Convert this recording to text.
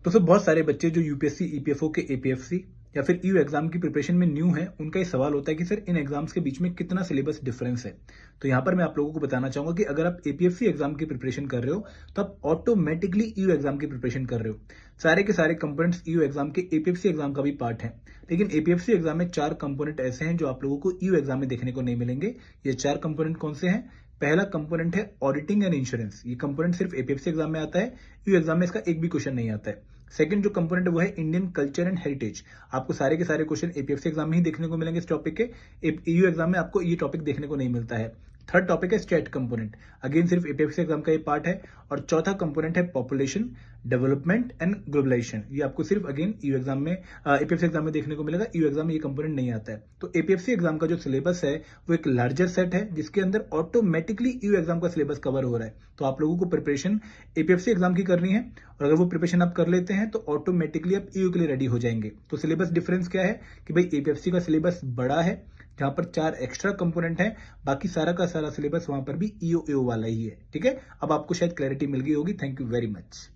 तो सर बहुत सारे बच्चे जो यूपीएससी, ईपीएफओ के एपीएफसी या फिर ईयू एग्जाम की प्रिपरेशन में न्यू है, उनका ये सवाल होता है कि सर इन एग्जाम्स के बीच में कितना सिलेबस डिफरेंस है। तो यहाँ पर मैं आप लोगों को बताना चाहूंगा कि अगर आप एपीएफसी एग्जाम की प्रिपरेशन कर रहे हो तो आप ऑटोमेटिकली ईयू एग्जाम की प्रिपरेशन कर रहे हो। सारे के सारे कंपोनेंट्स ईयू एग्जाम के एपीएफसी एग्जाम का भी पार्ट है, लेकिन एपीएफसी एग्जाम में 4 कंपोनेंट ऐसे हैं जो आप लोगों को ईयू एग्जाम में देखने को नहीं मिलेंगे। ये 4 कंपोनेंट कौन से हैं? पहला कंपोनेंट है ऑडिटिंग एंड इंश्योरेंस। ये कंपोनेंट सिर्फ एपीएफसी एग्जाम में आता है, ईयू एग्जाम में इसका एक भी क्वेश्चन नहीं आता है। सेकंड जो कंपोनेंट है वो है इंडियन कल्चर एंड हेरिटेज। आपको सारे के सारे क्वेश्चन एपीएफसी एग्जाम में ही देखने को मिलेंगे इस टॉपिक के, ईयू एग्जाम में आपको ये टॉपिक देखने को नहीं मिलता है। थर्ड टॉपिक है स्टेट कंपोनेंट, अगेन सिर्फ एपीएफसी एग्जाम का ये पार्ट है। और चौथा कंपोनेंट है पॉपुलेशन डेवलपमेंट एंड ग्लोबलाइजेशन। ये आपको सिर्फ अगेन ईयू एग्जाम में, एपीएफसी एग्जाम में देखने को मिलेगा, ईयू एग्जाम में ये कंपोनेंट नहीं आता है। तो एपीएफसी एग्जाम का जो सिलेबस है वो एक लार्जर सेट है जिसके अंदर ऑटोमेटिकली ईयू एग्जाम का सिलेबस कवर हो रहा है। तो आप लोगों को प्रिपरेशन एपीएफसी एग्जाम की करनी है, और अगर वो प्रिपरेशन आप कर लेते हैं तो ऑटोमेटिकली आप ईयू के लिए रेडी हो जाएंगे। तो सिलेबस डिफरेंस क्या है कि भाई एपीएफसी का सिलेबस बड़ा है जहां पर 4 एक्स्ट्रा कंपोनेंट है, बाकी सारा का सारा सिलेबस वहां पर भी ईओ वाला ही है। ठीक है, अब आपको शायद क्लैरिटी मिल गई होगी। Thank you very much.